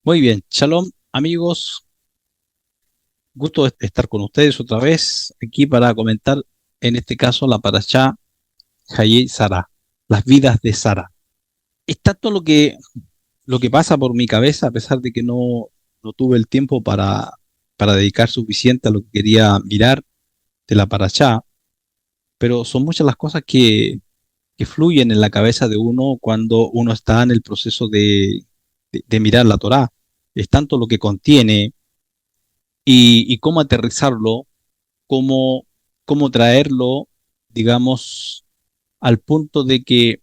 Muy bien, Shalom, amigos, gusto de estar con ustedes otra vez aquí para comentar, en este caso, la parashá Hayei Sara, las vidas de Sara. Es tanto lo que pasa por mi cabeza, a pesar de que no tuve el tiempo para dedicar suficiente a lo que quería mirar de la parashá, pero son muchas las cosas que fluyen en la cabeza de uno cuando uno está en el proceso de mirar la Torá. Es tanto lo que contiene y cómo aterrizarlo, cómo, cómo traerlo, digamos, al punto de que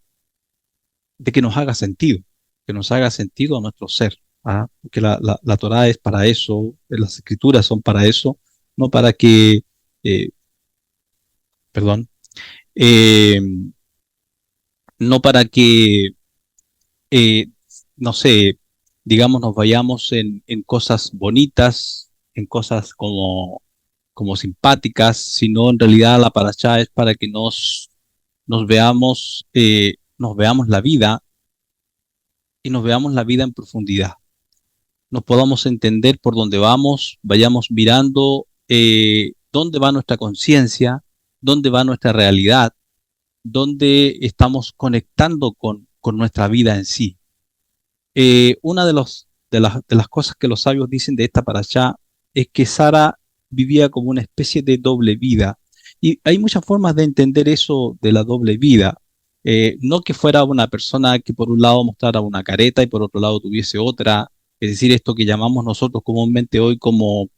nos haga sentido, que nos haga sentido a nuestro ser. ¿Ah? Porque la Torá es para eso, las escrituras son para eso, no para que, eh, perdón, eh, no para que, eh, no sé, digamos, nos vayamos en cosas bonitas, en cosas como simpáticas, sino en realidad la parashá es para que nos veamos la vida y nos veamos la vida en profundidad. Nos podamos entender por dónde vamos, vayamos mirando dónde va nuestra conciencia, dónde va nuestra realidad, dónde estamos conectando con nuestra vida en sí. Una de las cosas que los sabios dicen de esta parashá es que Sara vivía como una especie de doble vida. Y hay muchas formas de entender eso de la doble vida. No que fuera una persona que por un lado mostrara una careta y por otro lado tuviese otra. Es decir, esto que llamamos nosotros comúnmente hoy como,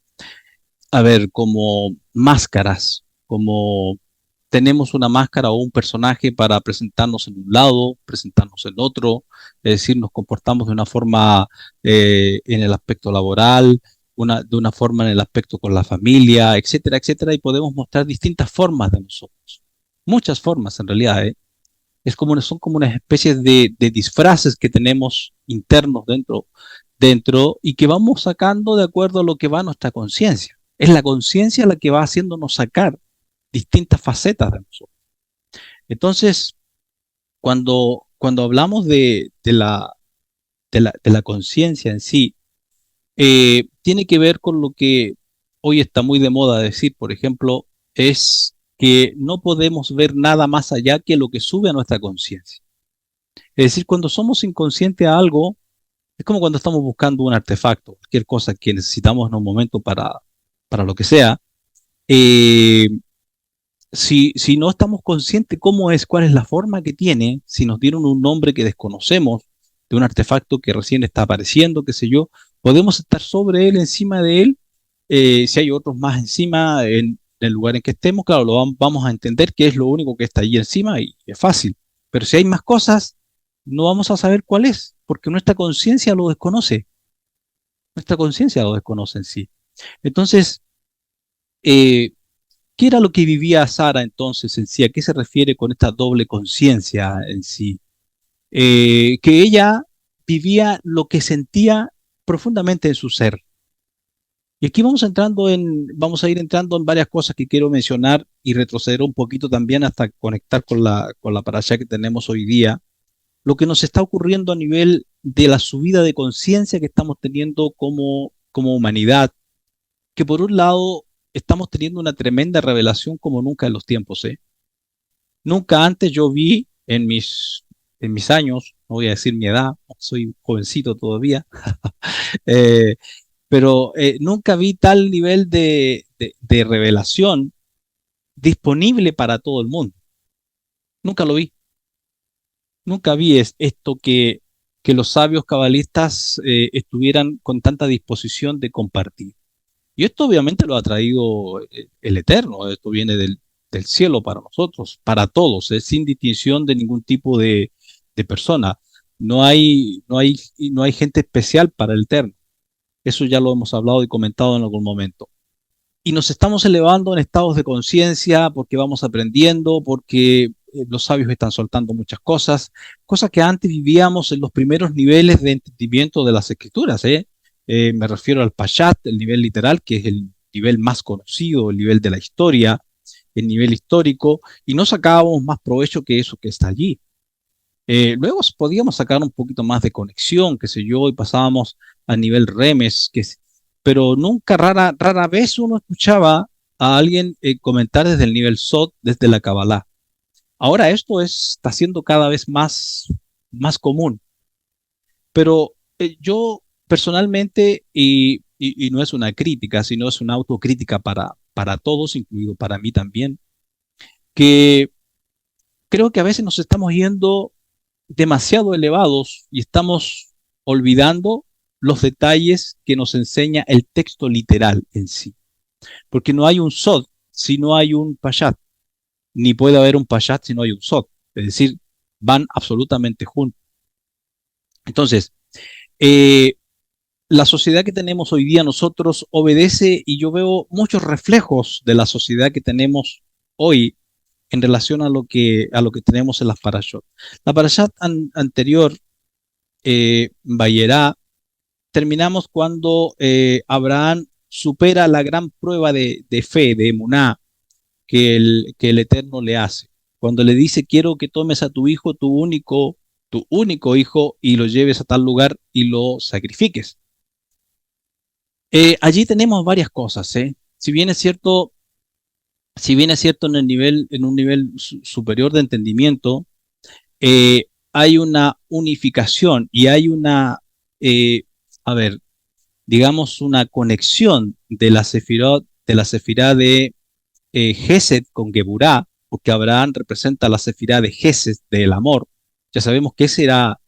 a ver, como máscaras, como tenemos una máscara o un personaje para presentarnos en un lado, presentarnos en otro, es decir, nos comportamos de una forma en el aspecto laboral, de una forma en el aspecto con la familia, etcétera, etcétera, y podemos mostrar distintas formas de nosotros. Muchas formas en realidad, ¿eh? Son como unas especies de disfraces que tenemos internos dentro y que vamos sacando de acuerdo a lo que va nuestra conciencia. Es la conciencia la que va haciéndonos sacar distintas facetas de nosotros. Entonces, cuando hablamos de la conciencia en sí, tiene que ver con lo que hoy está muy de moda decir, por ejemplo, es que no podemos ver nada más allá que lo que sube a nuestra conciencia. Es decir, cuando somos inconscientes a algo, es como cuando estamos buscando un artefacto, cualquier cosa que necesitamos en un momento para lo que sea. eh, si no estamos conscientes cómo es, cuál es la forma que tiene, si nos dieron un nombre que desconocemos de un artefacto que recién está apareciendo, qué sé yo, podemos estar sobre él, encima de él. Si hay otros más encima en el lugar en que estemos, claro, vamos a entender que es lo único que está ahí encima y es fácil. Pero si hay más cosas, no vamos a saber cuál es, porque nuestra conciencia lo desconoce. Nuestra conciencia lo desconoce en sí. Entonces, eh, ¿qué era lo que vivía Sara entonces en sí? ¿A qué se refiere con esta doble conciencia en sí? Que ella vivía lo que sentía profundamente en su ser. Y aquí vamos a ir entrando en varias cosas que quiero mencionar y retroceder un poquito también hasta conectar con la parasha que tenemos hoy día. Lo que nos está ocurriendo a nivel de la subida de conciencia que estamos teniendo como humanidad, que por un lado estamos teniendo una tremenda revelación como nunca en los tiempos, ¿eh? Nunca antes yo vi en mis años, no voy a decir mi edad, soy jovencito todavía, eh, pero nunca vi tal nivel de revelación disponible para todo el mundo. Nunca lo vi. Nunca vi esto que los sabios cabalistas estuvieran con tanta disposición de compartir. Y esto obviamente lo ha traído el Eterno, esto viene del cielo para nosotros, para todos, sin distinción de ningún tipo de persona. No hay gente especial para el Eterno. Eso ya lo hemos hablado y comentado en algún momento. Y nos estamos elevando en estados de conciencia porque vamos aprendiendo, porque los sabios están soltando muchas cosas, cosas que antes vivíamos en los primeros niveles de entendimiento de las escrituras, ¿eh? Me refiero al Pashat, el nivel literal, que es el nivel más conocido, el nivel de la historia, el nivel histórico, y no sacábamos más provecho que eso que está allí. Luego podíamos sacar un poquito más de conexión, qué sé yo, y pasábamos a nivel remes, pero nunca, rara vez uno escuchaba a alguien comentar desde el nivel Sod, desde la Kabbalah. Ahora esto está siendo cada vez más común, pero yo personalmente, y no es una crítica, sino es una autocrítica para todos, incluido para mí también, que creo que a veces nos estamos yendo demasiado elevados y estamos olvidando los detalles que nos enseña el texto literal en sí. Porque no hay un sod si no hay un payat, ni puede haber un payat si no hay un sod. Es decir, van absolutamente juntos. Entonces, eh, la sociedad que tenemos hoy día nosotros obedece y yo veo muchos reflejos de la sociedad que tenemos hoy en relación a lo que tenemos en las parashot. La parashat anterior, Vayera, terminamos cuando Abraham supera la gran prueba de fe, de emuná, que el Eterno le hace. Cuando le dice, quiero que tomes a tu hijo, tu único hijo, y lo lleves a tal lugar y lo sacrifiques. Allí tenemos varias cosas, ¿eh? Si bien es cierto en un nivel superior de entendimiento, hay una unificación y hay eh, a ver, digamos, una conexión de la sefirá de Gesed con Geburá, porque Abraham representa la sefirá de Gesed, del amor. Ya sabemos que ese era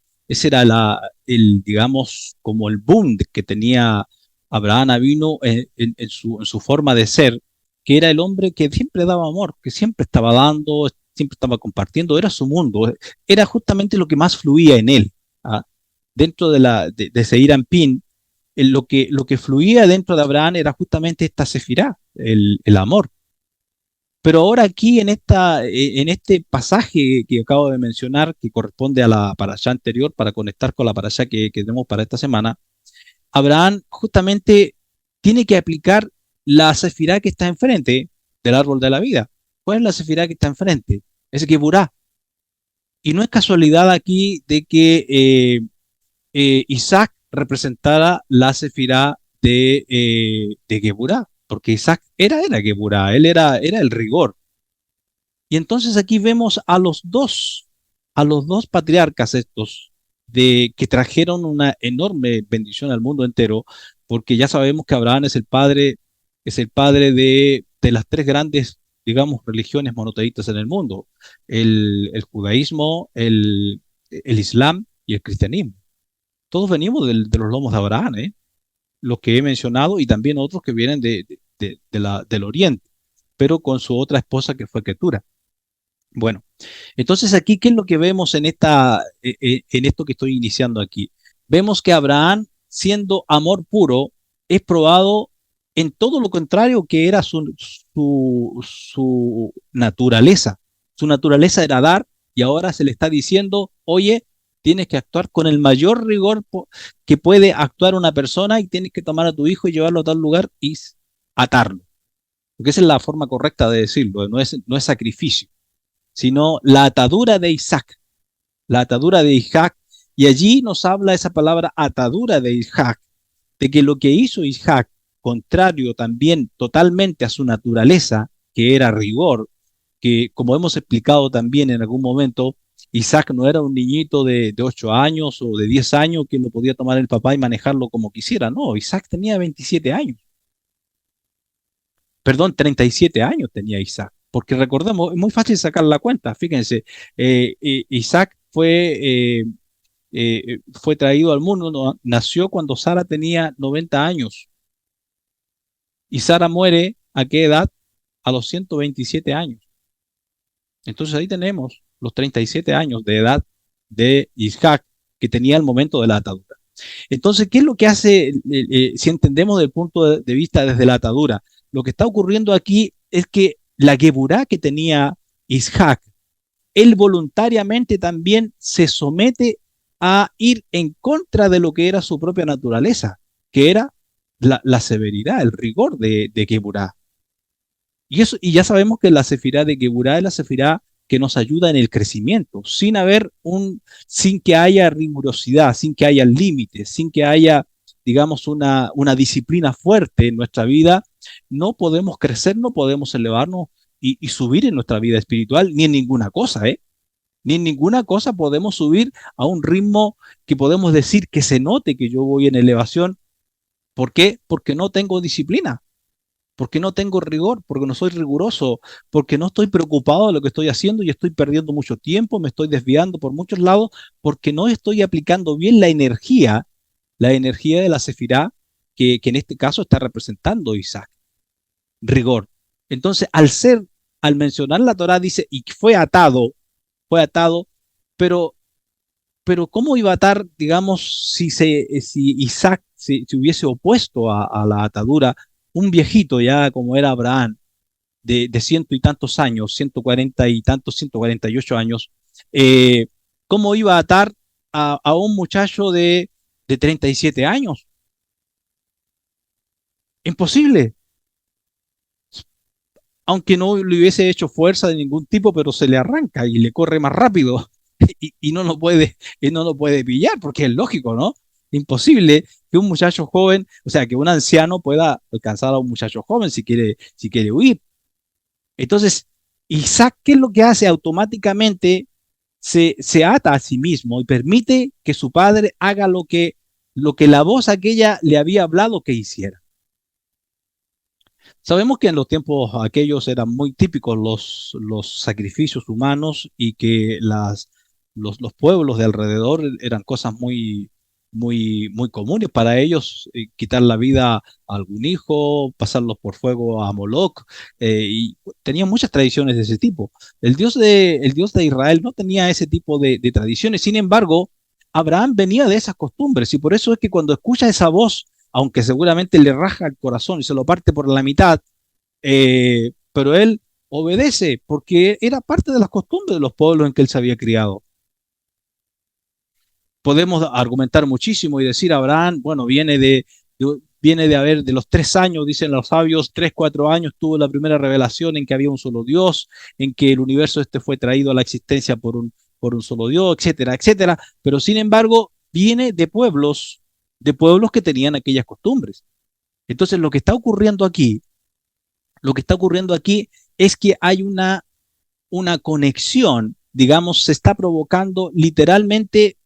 digamos, como el boom que tenía Abraham Avinu en su forma de ser, que era el hombre que siempre daba amor, que siempre estaba dando, siempre estaba compartiendo, era su mundo, era justamente lo que más fluía en él. ¿Ah? Dentro de Seir Anpin, lo que fluía dentro de Abraham era justamente esta sefirá, el amor. Pero ahora aquí en este pasaje que acabo de mencionar, que corresponde a la parashá anterior, para conectar con la parashá que tenemos para esta semana, Abraham justamente tiene que aplicar la sefirá que está enfrente del árbol de la vida. ¿Cuál es la sefirá que está enfrente? Es Geburá. Y no es casualidad aquí de que Isaac representara la sefirá de Geburá, porque Isaac era Geburá, él era el rigor. Y entonces aquí vemos a los dos patriarcas estos, que trajeron una enorme bendición al mundo entero, porque ya sabemos que Abraham es el padre de las tres grandes, digamos, religiones monoteístas en el mundo: el judaísmo, el islam y el cristianismo. Todos venimos de los lomos de Abraham, ¿eh? Los que he mencionado y también otros que vienen del Oriente, pero con su otra esposa que fue Ketura. Bueno, entonces aquí, ¿qué es lo que vemos en esto que estoy iniciando aquí? Vemos que Abraham, siendo amor puro, es probado en todo lo contrario que era su naturaleza. Su naturaleza era dar y ahora se le está diciendo, oye, tienes que actuar con el mayor rigor que puede actuar una persona y tienes que tomar a tu hijo y llevarlo a tal lugar y atarlo. Porque esa es la forma correcta de decirlo, no es sacrificio, sino la atadura de Isaac, la atadura de Isaac. Y allí nos habla esa palabra atadura de Isaac, de que lo que hizo Isaac, contrario también totalmente a su naturaleza, que era rigor, que como hemos explicado también en algún momento, Isaac no era un niñito de 8 años o de 10 años que lo podía tomar el papá y manejarlo como quisiera. No, Isaac tenía 27 años. Perdón, 37 años tenía Isaac, porque recordemos, es muy fácil sacar la cuenta, fíjense, Isaac fue traído al mundo, nació cuando Sara tenía 90 años y Sara muere ¿a qué edad? A los 127 años. Entonces ahí tenemos los 37 años de edad de Isaac que tenía al momento de la atadura. Entonces, ¿qué es lo que hace, si entendemos del punto de vista desde la atadura? Lo que está ocurriendo aquí es que la Geburá que tenía Isaac, él voluntariamente también se somete a ir en contra de lo que era su propia naturaleza, que era la severidad, el rigor de Geburá. Y ya sabemos que la sefirá de Geburá es la sefirá que nos ayuda en el crecimiento, sin que haya rigurosidad, sin que haya límites, sin que haya digamos, una disciplina fuerte en nuestra vida, no podemos crecer, no podemos elevarnos y subir en nuestra vida espiritual, ni en ninguna cosa, ¿eh? Ni en ninguna cosa podemos subir a un ritmo que podemos decir que se note que yo voy en elevación. ¿Por qué? Porque no tengo disciplina, porque no tengo rigor, porque no soy riguroso, porque no estoy preocupado de lo que estoy haciendo y estoy perdiendo mucho tiempo, me estoy desviando por muchos lados, porque no estoy aplicando bien la energía de la Sefirá, que en este caso está representando Isaac, rigor. Entonces, al mencionar la Torá, dice, y fue atado, pero ¿cómo iba a atar, digamos, si Isaac se hubiese opuesto a la atadura, un viejito ya como era Abraham, de ciento y tantos años, 140 y tantos, 148 años, eh, ¿cómo iba a atar a un muchacho de 37 años? Imposible, aunque no le hubiese hecho fuerza de ningún tipo, pero se le arranca y le corre más rápido y no lo puede pillar, porque es lógico, ¿no? Imposible que un muchacho joven, o sea, que un anciano pueda alcanzar a un muchacho joven si quiere huir. Entonces, Isaac, ¿qué es lo que hace? Automáticamente se ata a sí mismo y permite que su padre haga lo que la voz aquella le había hablado que hiciera. Sabemos que en los tiempos aquellos eran muy típicos los sacrificios humanos y que los pueblos de alrededor eran cosas muy comunes para ellos, quitar la vida a algún hijo, pasarlos por fuego a Moloc, y tenían muchas tradiciones de ese tipo. El Dios de Israel no tenía ese tipo de tradiciones, sin embargo, Abraham venía de esas costumbres y por eso es que cuando escucha esa voz, aunque seguramente le raja el corazón y se lo parte por la mitad, pero él obedece porque era parte de las costumbres de los pueblos en que él se había criado. Podemos argumentar muchísimo y decir, Abraham, bueno, viene de haber, de los 3 años, dicen los sabios, 3, 4 años tuvo la primera revelación en que había un solo Dios, en que el universo este fue traído a la existencia por un solo Dios, etcétera, etcétera. Pero sin embargo, viene de pueblos que tenían aquellas costumbres. Entonces, lo que está ocurriendo aquí es que hay una conexión, digamos, se está provocando literalmente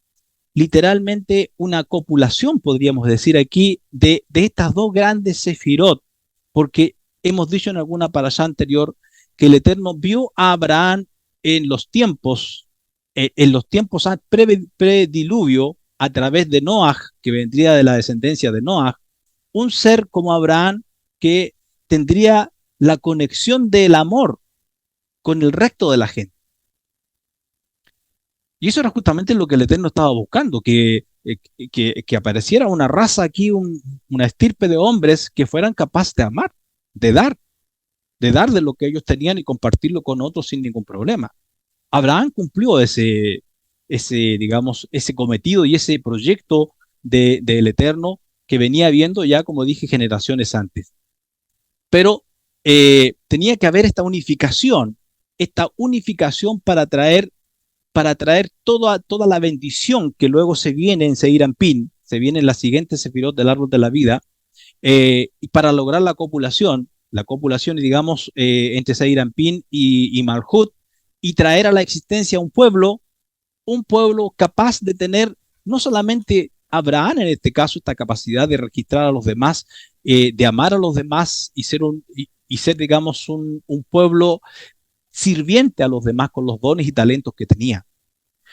una copulación, podríamos decir aquí, de estas dos grandes sefirot, porque hemos dicho en alguna parasha anterior que el Eterno vio a Abraham en los tiempos prediluvio, a través de Noaj, que vendría de la descendencia de Noaj, un ser como Abraham que tendría la conexión del amor con el resto de la gente. Y eso era justamente lo que el Eterno estaba buscando, que apareciera una raza aquí, una estirpe de hombres que fueran capaces de amar, de dar, de dar de lo que ellos tenían y compartirlo con otros sin ningún problema. Abraham cumplió digamos, ese cometido y ese proyecto del Eterno que venía viendo ya, como dije, generaciones antes. Pero tenía que haber esta unificación para traer toda la bendición que luego se viene en Seir Ampin, se viene en la siguiente sefirot del árbol de la vida, y para lograr la copulación, digamos, entre Seir Ampin y Malhut, y traer a la existencia un pueblo capaz de tener no solamente Abraham en este caso, esta capacidad de registrar a los demás, de amar a los demás y ser digamos, un pueblo sirviente a los demás con los dones y talentos que tenía.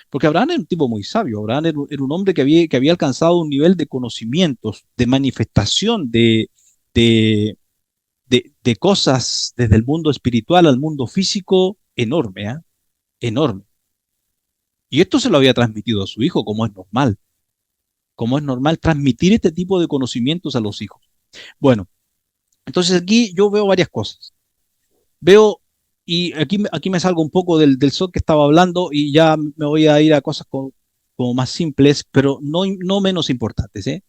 Porque Abraham era un tipo muy sabio. Abraham era un hombre que había alcanzado un nivel de conocimientos, de manifestación de cosas desde el mundo espiritual al mundo físico enorme, ¿eh? Enorme. Y esto se lo había transmitido a su hijo, como es normal transmitir este tipo de conocimientos a los hijos. Bueno, entonces aquí yo veo varias cosas. Veo, y aquí me salgo un poco del SOT que estaba hablando y ya me voy a ir a cosas como más simples, pero no menos importantes, ¿eh?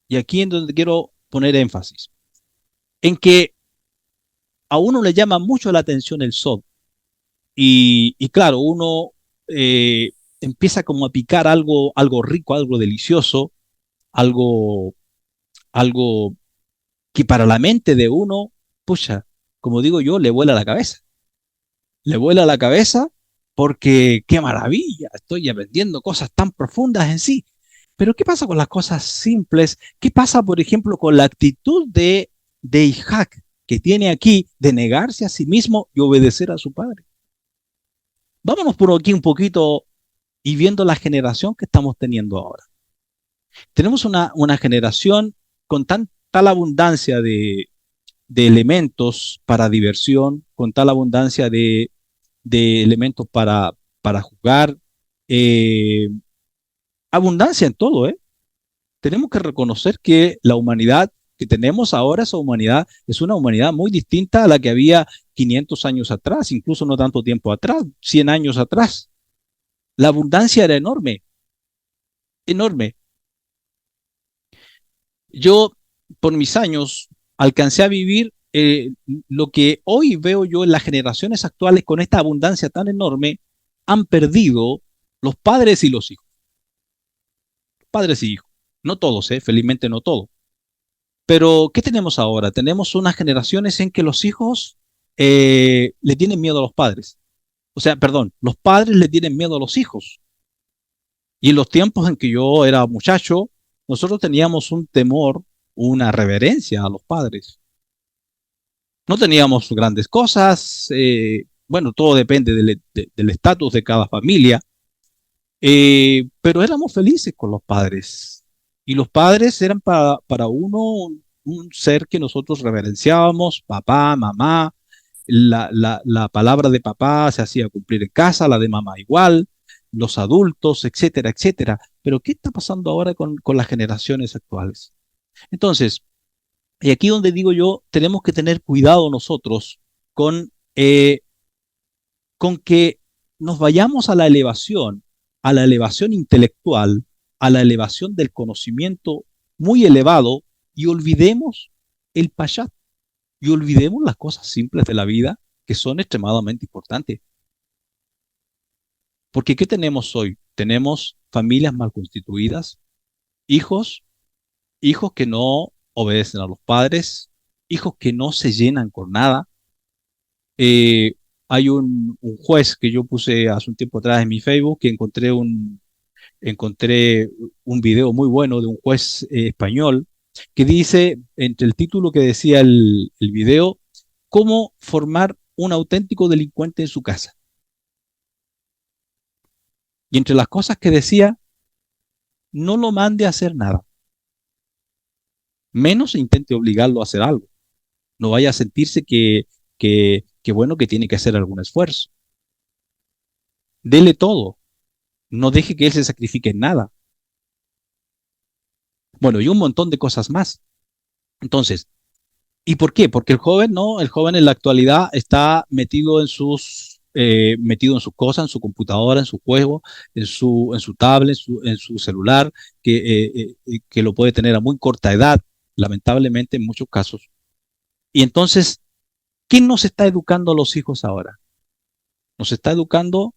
Y aquí es donde quiero poner énfasis, en que a uno le llama mucho la atención el SOT y claro, uno empieza como a picar algo rico, algo delicioso, algo algo que para la mente de uno, pucha, como digo yo, le vuela la cabeza. Le vuela la cabeza porque qué maravilla, estoy aprendiendo cosas tan profundas en sí. Pero ¿qué pasa con las cosas simples? ¿Qué pasa, por ejemplo, con la actitud de Isaac que tiene aquí de negarse a sí mismo y obedecer a su padre? Vámonos por aquí un poquito y viendo la generación que estamos teniendo ahora. Tenemos una generación con tal abundancia de elementos para diversión, con tal abundancia de elementos para jugar, eh, abundancia en todo, ¿eh? Tenemos que reconocer que la humanidad que tenemos ahora, esa humanidad, es una humanidad muy distinta a la que había 500 años atrás, incluso no tanto tiempo atrás, 100 años atrás. La abundancia era enorme, enorme. Yo, por mis años, alcancé a vivir lo que hoy veo yo en las generaciones actuales con esta abundancia tan enorme, han perdido los padres y los hijos. Padres y hijos. No todos, felizmente no todos. Pero, ¿qué tenemos ahora? Tenemos unas generaciones en que los hijos le tienen miedo a los padres. O sea, perdón, los padres le tienen miedo a los hijos. Y en los tiempos en que yo era muchacho, nosotros teníamos un temor, una reverencia a los padres. No teníamos grandes cosas, bueno, todo depende del estatus de cada familia, pero éramos felices con los padres. Y los padres eran para uno un ser que nosotros reverenciábamos, papá, mamá, la palabra de papá se hacía cumplir en casa, la de mamá igual, los adultos, etcétera, etcétera. Pero ¿qué está pasando ahora con las generaciones actuales? Entonces, y aquí donde digo yo, tenemos que tener cuidado nosotros con, eh, con que nos vayamos a la elevación intelectual, a la elevación del conocimiento muy elevado y olvidemos el payat y olvidemos las cosas simples de la vida que son extremadamente importantes. Porque ¿qué tenemos hoy? Tenemos familias mal constituidas, hijos, hijos que no obedecen a los padres, hijos que no se llenan con nada. Eh, Hay un juez que yo puse hace un tiempo atrás en mi Facebook que encontré un video muy bueno de un juez español que dice, entre el título que decía el video, cómo formar un auténtico delincuente en su casa. Y entre las cosas que decía, no lo mande a hacer nada, menos intente obligarlo a hacer algo. No vaya a sentirse que bueno, que tiene que hacer algún esfuerzo. Dele todo, no deje que él se sacrifique en nada. Bueno, y un montón de cosas más. Entonces, ¿y por qué? Porque el joven, no, el joven en la actualidad está metido en sus cosas, en su computadora, en su juego, en su tablet, en su celular, que lo puede tener a muy corta edad, lamentablemente en muchos casos. Y entonces, ¿quién nos está educando a los hijos ahora? Nos está educando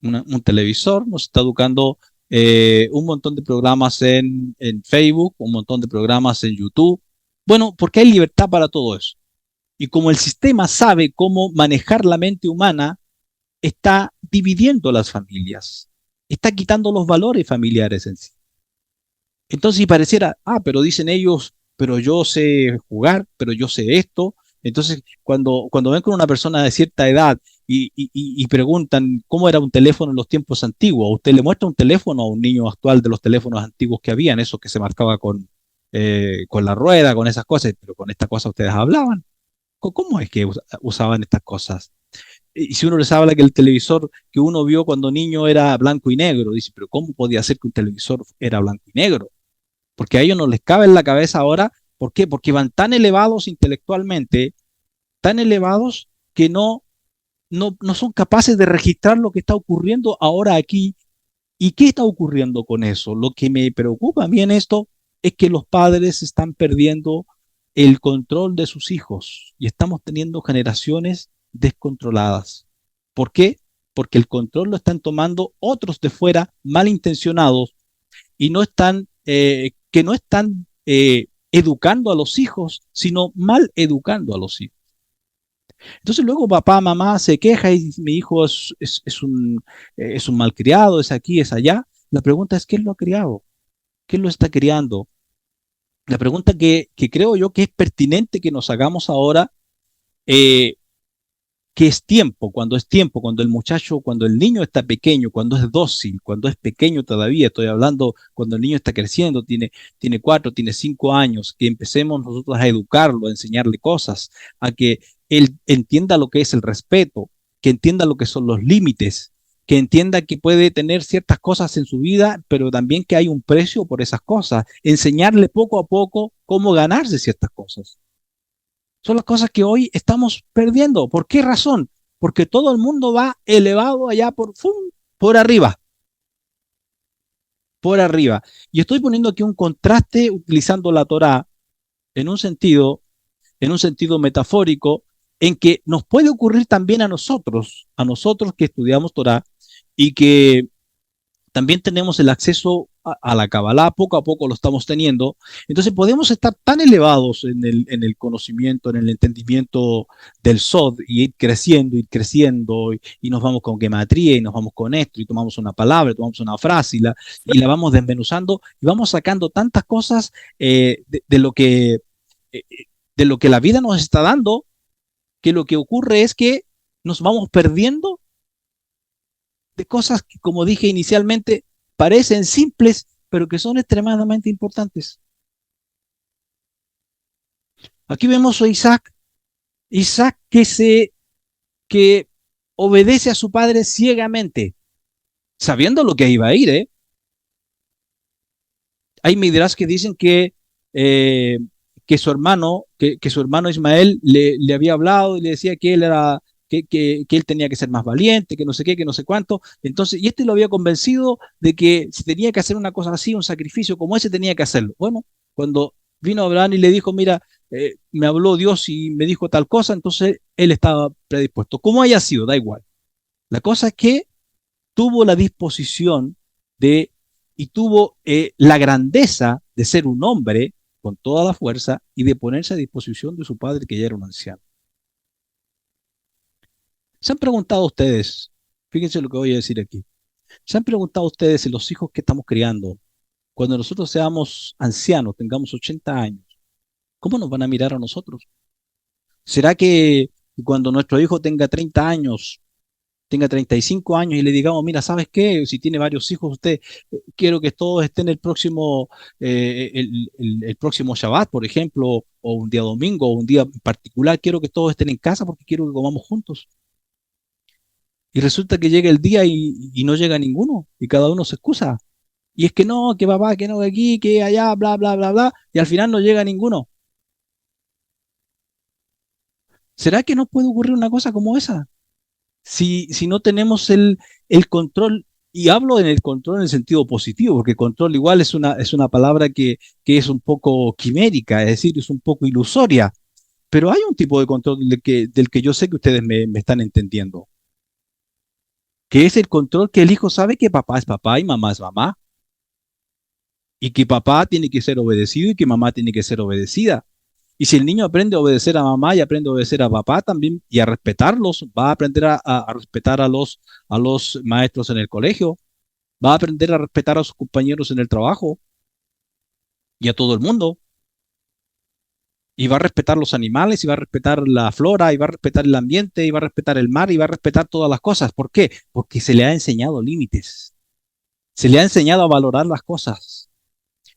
un televisor, nos está educando un montón de programas en Facebook, un montón de programas en YouTube. Bueno, porque hay libertad para todo eso. Y como el sistema sabe cómo manejar la mente humana, está dividiendo las familias, está quitando los valores familiares en sí. Entonces, si pareciera, pero dicen ellos, pero yo sé jugar, pero yo sé esto. Entonces, cuando ven con una persona de cierta edad y preguntan cómo era un teléfono en los tiempos antiguos, usted le muestra un teléfono a un niño actual de los teléfonos antiguos que habían, esos que se marcaba con la rueda, con esas cosas, pero con esta cosa ustedes hablaban. ¿Cómo es que usaban estas cosas? Y si uno les habla que el televisor que uno vio cuando niño era blanco y negro, dice, pero ¿cómo podía ser que un televisor era blanco y negro? Porque a ellos no les cabe en la cabeza ahora. ¿Por qué? Porque van tan elevados intelectualmente, tan elevados que no son capaces de registrar lo que está ocurriendo ahora aquí. ¿Y qué está ocurriendo con eso? Lo que me preocupa a mí en esto es que los padres están perdiendo el control de sus hijos y estamos teniendo generaciones descontroladas. ¿Por qué? Porque el control lo están tomando otros de fuera malintencionados y no están educando a los hijos, sino mal educando a los hijos. Entonces luego papá, mamá se queja y dice, mi hijo es un malcriado, es aquí, es allá. La pregunta es, ¿quién lo ha criado? ¿Quién lo está criando? La pregunta que creo yo que es pertinente que nos hagamos ahora, eh, que es tiempo, cuando el muchacho, cuando el niño está pequeño, cuando es dócil, cuando es pequeño todavía, estoy hablando cuando el niño está creciendo, tiene 4, tiene 5 años, que empecemos nosotros a educarlo, a enseñarle cosas, a que él entienda lo que es el respeto, que entienda lo que son los límites, que entienda que puede tener ciertas cosas en su vida, pero también que hay un precio por esas cosas, enseñarle poco a poco cómo ganarse ciertas cosas. Son las cosas que hoy estamos perdiendo. ¿Por qué razón? Porque todo el mundo va elevado allá ¡fum! Por arriba, por arriba. Y estoy poniendo aquí un contraste utilizando la Torá en un sentido, en un sentido metafórico, en que nos puede ocurrir también a nosotros que estudiamos Torá y que también tenemos el acceso a la Kabbalah, poco a poco lo estamos teniendo. Entonces podemos estar tan elevados en el conocimiento, en el entendimiento del Sod, y ir creciendo, y nos vamos con gematría, y nos vamos con esto, y tomamos una palabra, y tomamos una frase, y la vamos desmenuzando, y vamos sacando tantas cosas eh, de lo que la vida nos está dando, que lo que ocurre es que nos vamos perdiendo de cosas que, como dije inicialmente, parecen simples, pero que son extremadamente importantes. Aquí vemos a Isaac, Isaac que obedece a su padre ciegamente, sabiendo lo que iba a ir, ¿eh? Hay midrash que dicen eh, que su hermano Ismael le había hablado y le decía que él era, que él tenía que ser más valiente, que no sé qué, que no sé cuánto. Entonces, y este lo había convencido de que si tenía que hacer una cosa así, un sacrificio como ese, tenía que hacerlo. Bueno, cuando vino Abraham y le dijo, mira, me habló Dios y me dijo tal cosa, entonces él estaba predispuesto. Como haya sido, da igual. La cosa es que tuvo la disposición de y tuvo la grandeza de ser un hombre con toda la fuerza y de ponerse a disposición de su padre que ya era un anciano. ¿Se han preguntado ustedes, fíjense lo que voy a decir aquí, se han preguntado ustedes si los hijos que estamos criando, cuando nosotros seamos ancianos, tengamos 80 años, cómo nos van a mirar a nosotros? ¿Será que cuando nuestro hijo tenga 35 años y le digamos, mira, ¿sabes qué? Si tiene varios hijos, usted, quiero que todos estén el próximo Shabbat, por ejemplo, o un día domingo, o un día en particular, quiero que todos estén en casa porque quiero que comamos juntos. Y resulta que llega el día y no llega ninguno, y cada uno se excusa. Y es que no, que papá, que no, que aquí, que allá, bla, bla, bla, bla, y al final no llega ninguno. ¿Será que no puede ocurrir una cosa como esa? Si no tenemos el control, y hablo en el control en el sentido positivo, porque control igual es una palabra que es un poco quimérica, es decir, es un poco ilusoria, pero hay un tipo de control del que yo sé que ustedes me están entendiendo, que es el control que el hijo sabe que papá es papá y mamá es mamá, y que papá tiene que ser obedecido y que mamá tiene que ser obedecida. Y si el niño aprende a obedecer a mamá y aprende a obedecer a papá también y a respetarlos, va a aprender a respetar a los maestros en el colegio, va a aprender a respetar a sus compañeros en el trabajo y a todo el mundo. Y va a respetar los animales, y va a respetar la flora, y va a respetar el ambiente, y va a respetar el mar, y va a respetar todas las cosas. ¿Por qué? Porque se le ha enseñado límites. Se le ha enseñado a valorar las cosas.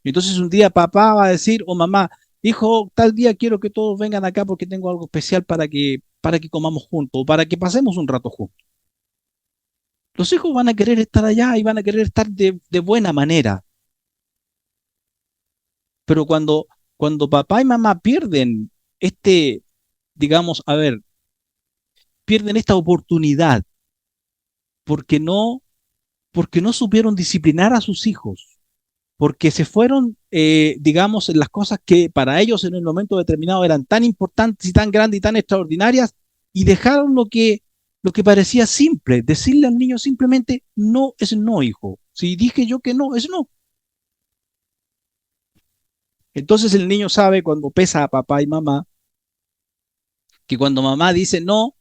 Entonces un día papá va a decir, o mamá, hijo, tal día quiero que todos vengan acá porque tengo algo especial para que comamos juntos, o para que pasemos un rato juntos. Los hijos van a querer estar allá y van a querer estar de buena manera, pero cuando papá y mamá pierden este, digamos, a ver, pierden esta oportunidad porque no, porque no supieron disciplinar a sus hijos, porque se fueron, digamos, en las cosas que para ellos en el momento determinado eran tan importantes y tan grandes y tan extraordinarias, y dejaron lo que parecía simple, decirle al niño simplemente, no es no, hijo. Si dije yo que no, es no. Entonces el niño sabe cuando pesa a papá y mamá, que cuando mamá dice no,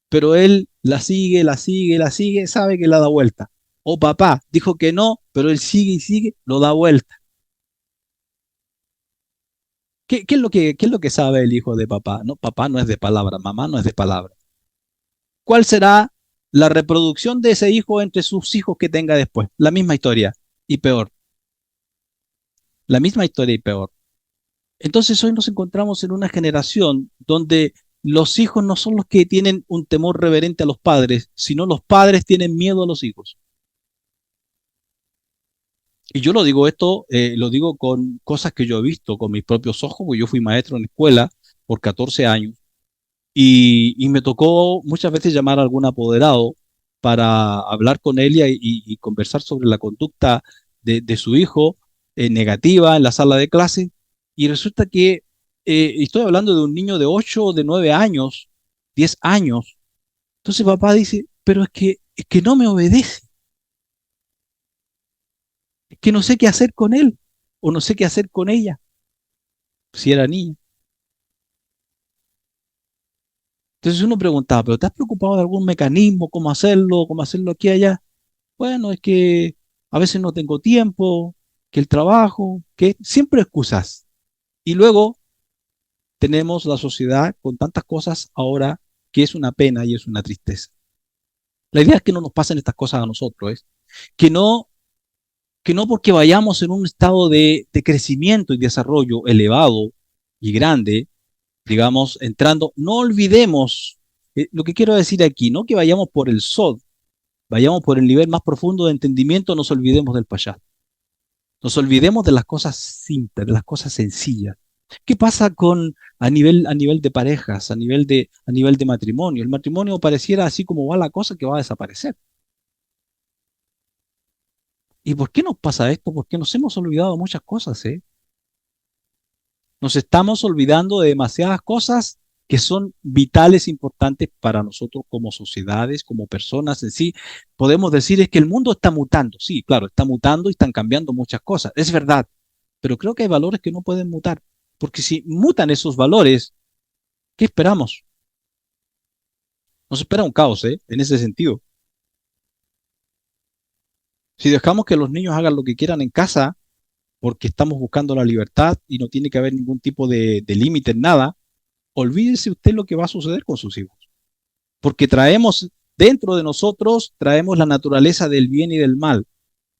pero él la sigue, la sigue, la sigue, sabe que la da vuelta. O papá dijo que no, pero él sigue y sigue, lo da vuelta. ¿Qué es lo que sabe el hijo de papá? No, papá no es de palabra, mamá no es de palabra. ¿Cuál será la reproducción de ese hijo entre sus hijos que tenga después? La misma historia y peor. La misma historia y peor. Entonces hoy nos encontramos en una generación donde los hijos no son los que tienen un temor reverente a los padres, sino los padres tienen miedo a los hijos. Y yo lo digo esto, lo digo con cosas que yo he visto con mis propios ojos, porque yo fui maestro en escuela por 14 años y me tocó muchas veces llamar a algún apoderado para hablar con él y conversar sobre la conducta de su hijo negativa en la sala de clase. Y resulta que estoy hablando de un niño de 8 de 9 años, 10 años. Entonces papá dice, pero es que no me obedece, es que no sé qué hacer con él o no sé qué hacer con ella, si era niña. Entonces uno preguntaba, ¿pero te has preocupado de algún mecanismo, cómo hacerlo aquí y allá? Bueno, es que a veces no tengo tiempo, que el trabajo, que siempre excusas. Y luego tenemos la sociedad con tantas cosas ahora que es una pena y es una tristeza. La idea es que no nos pasen estas cosas a nosotros, es que que no porque vayamos en un estado de crecimiento y desarrollo elevado y grande, digamos, entrando, no olvidemos, lo que quiero decir aquí, no que vayamos por el SOD, vayamos por el nivel más profundo de entendimiento, nos olvidemos del pasado. Nos olvidemos de las cosas simples, de las cosas sencillas. ¿Qué pasa con a nivel de parejas, a nivel de matrimonio? El matrimonio pareciera así como va la cosa que va a desaparecer. ¿Y por qué nos pasa esto? Porque nos hemos olvidado muchas cosas, ¿eh? Nos estamos olvidando de demasiadas cosas que son vitales, importantes para nosotros como sociedades, como personas en sí. Podemos decir es que el mundo está mutando. Sí, claro, está mutando y están cambiando muchas cosas. Es verdad, pero creo que hay valores que no pueden mutar. Porque si mutan esos valores, ¿qué esperamos? Nos espera un caos, ¿eh? En ese sentido. Si dejamos que los niños hagan lo que quieran en casa, porque estamos buscando la libertad y no tiene que haber ningún tipo de límite en nada, olvídese usted lo que va a suceder con sus hijos. Porque traemos dentro de nosotros, traemos la naturaleza del bien y del mal.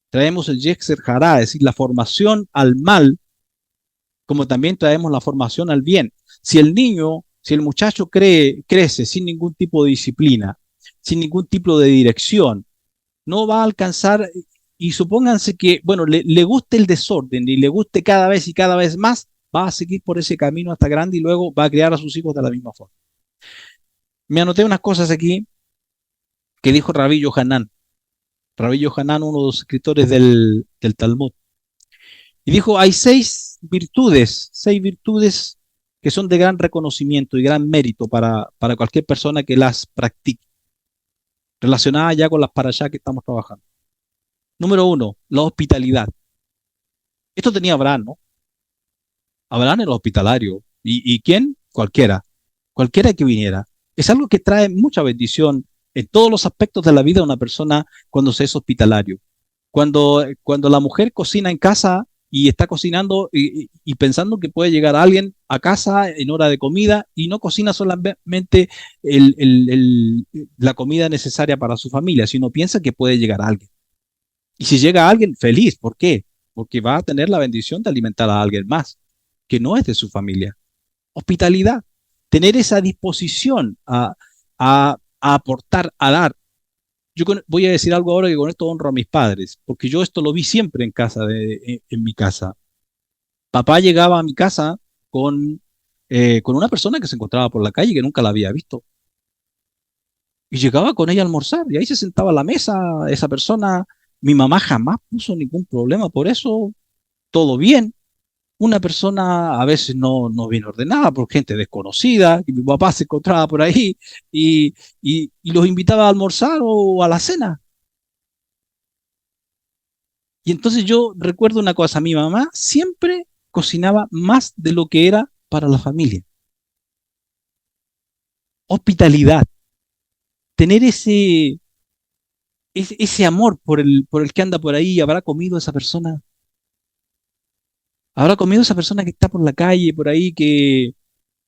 Traemos el Yetzer Hará, es decir, la formación al mal, como también traemos la formación al bien. Si el niño, si el muchacho crece sin ningún tipo de disciplina, sin ningún tipo de dirección, no va a alcanzar, y supónganse que, bueno, le guste el desorden y le guste cada vez y cada vez más, va a seguir por ese camino hasta grande y luego va a criar a sus hijos de la misma forma. Me anoté unas cosas aquí que dijo Rabbi Yohanan. Rabbi Yohanan, uno de los escritores del Talmud. Y dijo, hay seis virtudes que son de gran reconocimiento y gran mérito para cualquier persona que las practique, relacionadas ya con las parashá que estamos trabajando. Número uno, la hospitalidad. Esto tenía Abraham, ¿no? Abraham era hospitalario. Y quién? Cualquiera. Cualquiera que viniera. Es algo que trae mucha bendición en todos los aspectos de la vida de una persona cuando se es hospitalario. Cuando la mujer cocina en casa y está cocinando y pensando que puede llegar alguien a casa en hora de comida y no cocina solamente la comida necesaria para su familia, sino piensa que puede llegar alguien. Y si llega alguien, feliz. ¿Por qué? Porque va a tener la bendición de alimentar a alguien más, que no es de su familia. Hospitalidad, tener esa disposición a aportar, a dar. Voy a decir algo ahora que con esto honro a mis padres, porque yo esto lo vi siempre en casa, en mi casa. Papá llegaba a mi casa con una persona que se encontraba por la calle que nunca la había visto. Y llegaba con ella a almorzar y ahí se sentaba a la mesa esa persona. Mi mamá jamás puso ningún problema por eso, todo bien. Una persona a veces no bien ordenada por gente desconocida, y mi papá se encontraba por ahí y los invitaba a almorzar o a la cena. Y entonces yo recuerdo una cosa, mi mamá siempre cocinaba más de lo que era para la familia. Hospitalidad, tener ese amor por el que anda por ahí. ¿Habrá comido esa persona? ¿Habrá comido esa persona que está por la calle, por ahí,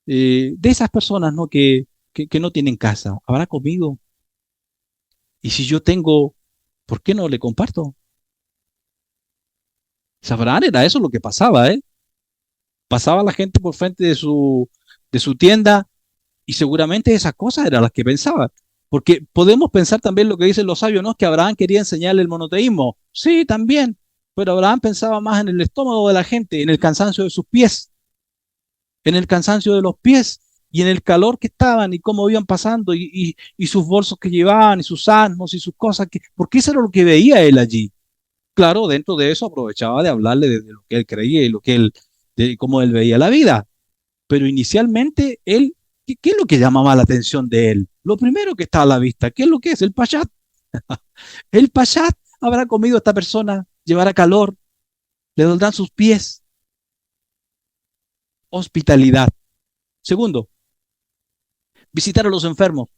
de esas personas, ¿no? Que no tienen casa? ¿Habrá comido? Y si yo tengo, ¿por qué no le comparto? Sabrán, era eso lo que pasaba, ¿eh? Pasaba la gente por frente de su tienda y seguramente esas cosas eran las que pensaba. Porque podemos pensar también lo que dicen los sabios, ¿no? Que Abraham quería enseñarle el monoteísmo. Sí, también. Pero Abraham pensaba más en el estómago de la gente, en el cansancio de sus pies, en el cansancio de los pies y en el calor que estaban y cómo iban pasando y sus bolsos que llevaban y sus asnos y sus cosas. Porque eso era lo que veía él allí. Claro, dentro de eso aprovechaba de hablarle de lo que él creía y de cómo él veía la vida. Pero inicialmente él, ¿qué es lo que llamaba la atención de él? Lo primero que está a la vista, ¿qué es lo que es? El payat. El payat habrá comido a esta persona, llevará calor, le dolerán sus pies. Hospitalidad. Segundo, visitar a los enfermos.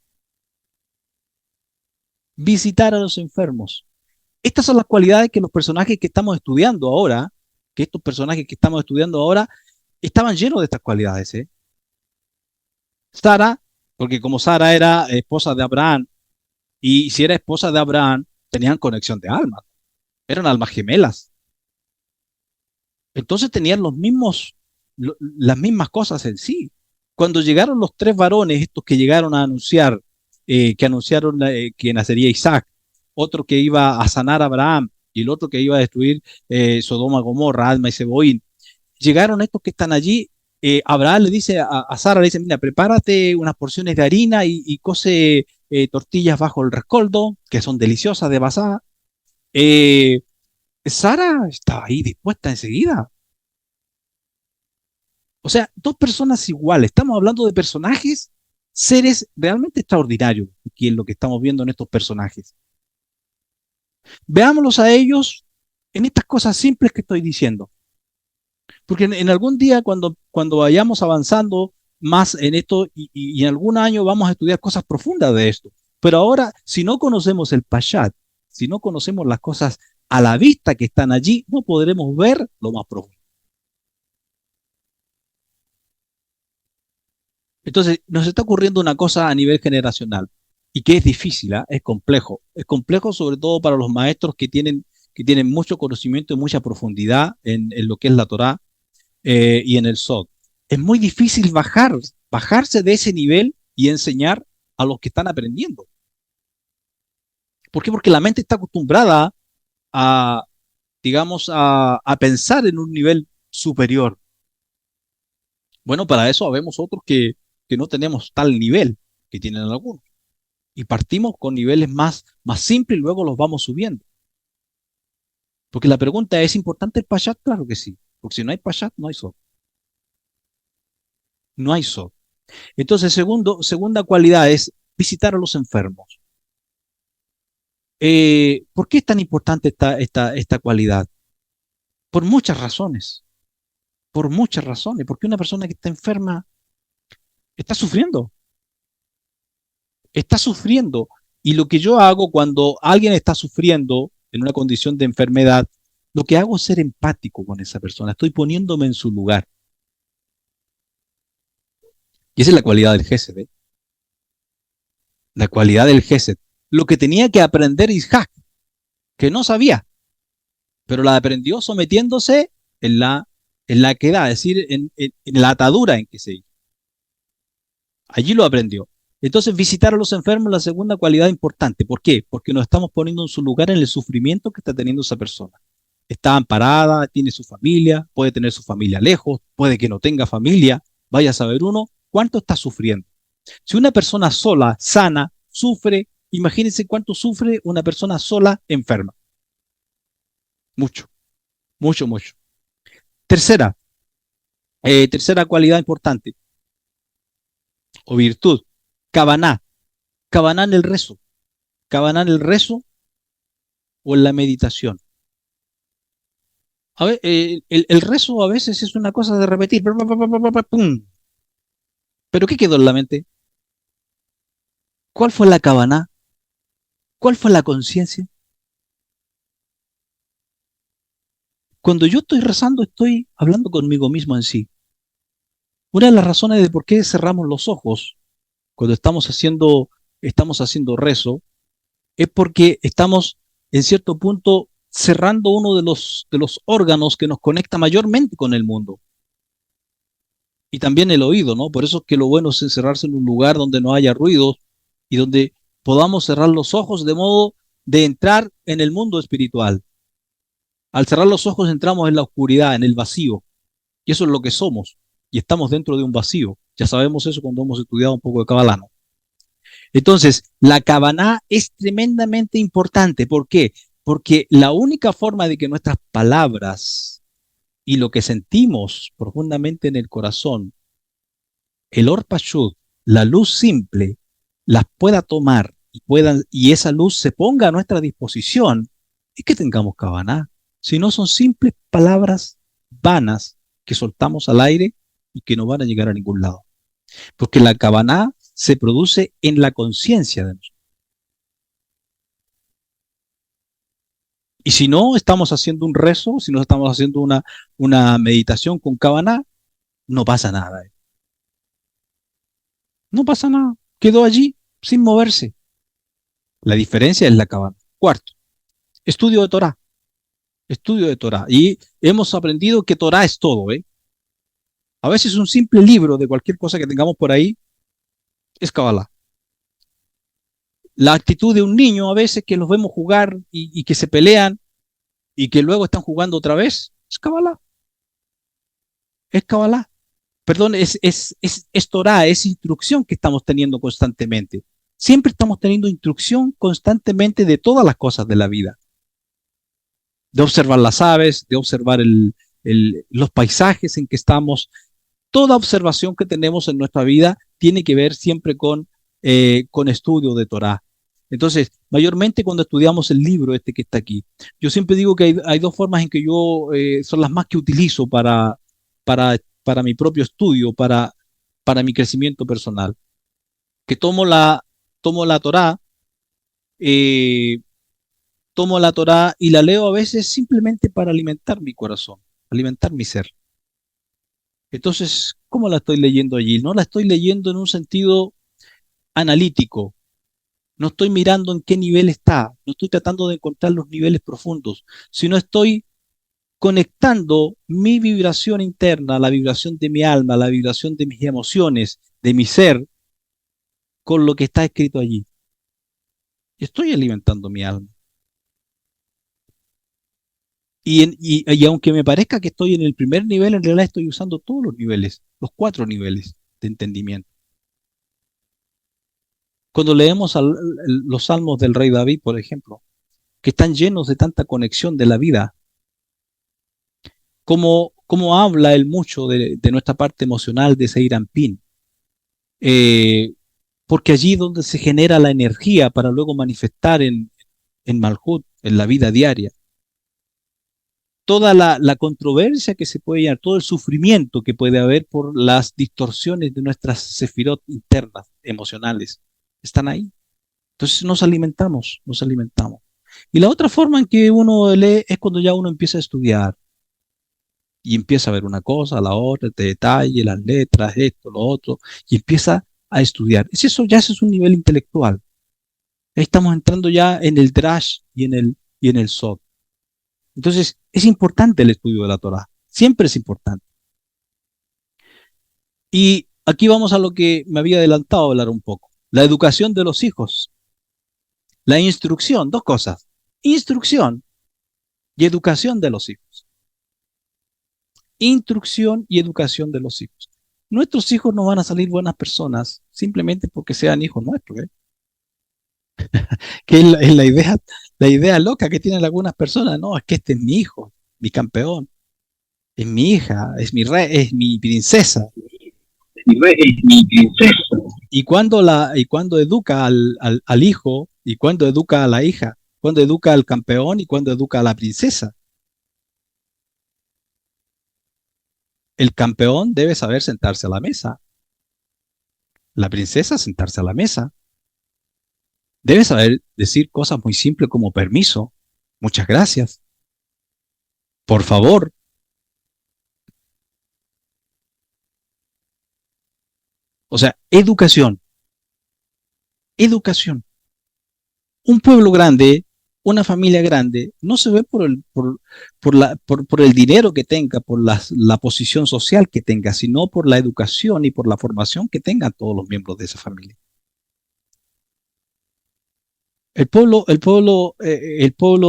Visitar a los enfermos. Estas son las cualidades que los personajes que estamos estudiando ahora, que estos personajes que estamos estudiando ahora, estaban llenos de estas cualidades, ¿eh? Sara, porque como Sara era esposa de Abraham, y si era esposa de Abraham, tenían conexión de alma, eran almas gemelas. Entonces tenían las mismas cosas en sí. Cuando llegaron los tres varones, estos que llegaron a anunciar, que anunciaron que nacería Isaac, otro que iba a sanar a Abraham y el otro que iba a destruir Sodoma, Gomorra, Adma y Seboín, llegaron estos que están allí. Abraham le dice a Sara, le dice, mira, prepárate unas porciones de harina y cose tortillas bajo el rescoldo, que son deliciosas de basada. Eh, Sara estaba ahí dispuesta enseguida. O sea, dos personas iguales. Estamos hablando de personajes, seres realmente extraordinarios, aquí en lo que estamos viendo en estos personajes. Veámoslos a ellos en estas cosas simples que estoy diciendo. Porque en algún día, cuando vayamos avanzando más en esto y en algún año vamos a estudiar cosas profundas de esto. Pero ahora, si no conocemos el Pashat, si no conocemos las cosas a la vista que están allí, no podremos ver lo más profundo. Entonces, nos está ocurriendo una cosa a nivel generacional y que es difícil, ¿ah? Es complejo. Es complejo sobre todo para los maestros que tienen mucho conocimiento y mucha profundidad en lo que es la Torá y en el SOT. Es muy difícil bajarse de ese nivel y enseñar a los que están aprendiendo. ¿Por qué? Porque la mente está acostumbrada a, digamos, a pensar en un nivel superior. Bueno, para eso habemos otros que no tenemos tal nivel que tienen algunos. Y partimos con niveles más simples y luego los vamos subiendo. Porque la pregunta ¿es importante el Pashat? Claro que sí. Porque si no hay Pashat, no hay SOT. No hay SOT. Entonces, segunda cualidad es visitar a los enfermos. ¿Por qué es tan importante esta cualidad? Por muchas razones. Por muchas razones. Porque una persona que está enferma está sufriendo. Está sufriendo. Y lo que yo hago cuando alguien está sufriendo en una condición de enfermedad, lo que hago es ser empático con esa persona. Estoy poniéndome en su lugar. Y esa es la cualidad del Gesed, ¿eh? La cualidad del Gesed. Lo que tenía que aprender Isaac, que no sabía, pero la aprendió sometiéndose en en la queda, es decir, en la atadura en que se hizo. Allí lo aprendió. Entonces, visitar a los enfermos es la segunda cualidad importante. ¿Por qué? Porque nos estamos poniendo en su lugar en el sufrimiento que está teniendo esa persona. Está amparada, tiene su familia, puede tener su familia lejos, puede que no tenga familia. Vaya a saber uno cuánto está sufriendo. Si una persona sola, sana, sufre, imagínense cuánto sufre una persona sola, enferma. Mucho, mucho, mucho. Tercera, tercera cualidad importante o virtud, Kavaná. Kavaná en el rezo. Kavaná en el rezo o en la meditación. A ver, el rezo a veces es una cosa de repetir. Pum. ¿Pero qué quedó en la mente? ¿Cuál fue la cabana? ¿Cuál fue la conciencia? Cuando yo estoy rezando, estoy hablando conmigo mismo en sí. Una de las razones de por qué cerramos los ojos cuando estamos haciendo rezo es porque estamos, en cierto punto, cerrando uno de los órganos que nos conecta mayormente con el mundo. Y también el oído, ¿no? Por eso es que lo bueno es encerrarse en un lugar donde no haya ruidos y donde podamos cerrar los ojos de modo de entrar en el mundo espiritual. Al cerrar los ojos entramos en la oscuridad, en el vacío, y eso es lo que somos, y estamos dentro de un vacío. Ya sabemos eso cuando hemos estudiado un poco de Kabbalah, ¿no? Entonces, la Kavaná es tremendamente importante. ¿Por qué? Porque la única forma de que nuestras palabras y lo que sentimos profundamente en el corazón, el Or Pashut, la luz simple, las pueda tomar y esa luz se ponga a nuestra disposición, es que tengamos Kavaná. Si no, son simples palabras vanas que soltamos al aire y que no van a llegar a ningún lado. Porque la Kavaná se produce en la conciencia de nosotros. Y si no estamos haciendo un rezo, si no estamos haciendo una meditación con Kavaná, no pasa nada. No pasa nada. Quedó allí sin moverse. La diferencia es la Kavaná. Cuarto, estudio de Torah. Estudio de Torah. Y hemos aprendido que Torah es todo, ¿eh? A veces un simple libro de cualquier cosa que tengamos por ahí es Kabbalah. La actitud de un niño a veces que los vemos jugar y que se pelean y que luego están jugando otra vez, es Kabbalah. Es Kabbalah. Perdón, es Torah, es instrucción que estamos teniendo constantemente. Siempre estamos teniendo instrucción constantemente de todas las cosas de la vida. De observar las aves, de observar los paisajes en que estamos. Toda observación que tenemos en nuestra vida tiene que ver siempre con estudio de Torah. Entonces, mayormente cuando estudiamos el libro este que está aquí, yo siempre digo que hay dos formas en que yo son las más que utilizo para mi propio estudio, para mi crecimiento personal. Que tomo la Torá, eh, tomo la Torá y la leo a veces simplemente para alimentar mi corazón, alimentar mi ser. Entonces, ¿cómo la estoy leyendo allí? No la estoy leyendo en un sentido analítico. No estoy mirando en qué nivel está. No estoy tratando de encontrar los niveles profundos, sino estoy conectando mi vibración interna, la vibración de mi alma, la vibración de mis emociones, de mi ser, con lo que está escrito allí. Estoy alimentando mi alma. Y aunque me parezca que estoy en el primer nivel, en realidad estoy usando todos los niveles, los cuatro niveles de entendimiento. Cuando leemos los salmos del rey David, por ejemplo, que están llenos de tanta conexión de la vida, como habla él mucho de nuestra parte emocional, de Seir Ampin, eh, porque allí donde se genera la energía para luego manifestar en Malhut, en la vida diaria, toda la controversia que se puede llevar, todo el sufrimiento que puede haber por las distorsiones de nuestras sefirot internas, emocionales, están ahí. Entonces nos alimentamos, nos alimentamos. Y la otra forma en que uno lee es cuando ya uno empieza a estudiar y empieza a ver una cosa, la otra, este detalle, las letras, esto, lo otro, y empieza a estudiar. Ya ese es un nivel intelectual. Ahí estamos entrando ya en el drash y en el sod. Entonces, es importante el estudio de la Torah. Siempre es importante. Y aquí vamos a lo que me había adelantado a hablar un poco. La educación de los hijos. La instrucción, dos cosas. Instrucción y educación de los hijos. Instrucción y educación de los hijos. Nuestros hijos no van a salir buenas personas simplemente porque sean hijos nuestros, ¿eh? Que es la idea loca que tienen algunas personas. No, es que este es mi hijo, mi campeón, es mi hija, es mi rey, es mi princesa. Es mi princesa. Y cuando educa al hijo, y cuando educa a la hija, cuando educa al campeón y cuando educa a la princesa. El campeón debe saber sentarse a la mesa, la princesa sentarse a la mesa, debe saber decir cosas muy simples como permiso, muchas gracias, por favor. O sea, educación, educación. Un pueblo grande, una familia grande, no se ve por el dinero que tenga, por la posición social que tenga, sino por la educación y por la formación que tengan todos los miembros de esa familia. El pueblo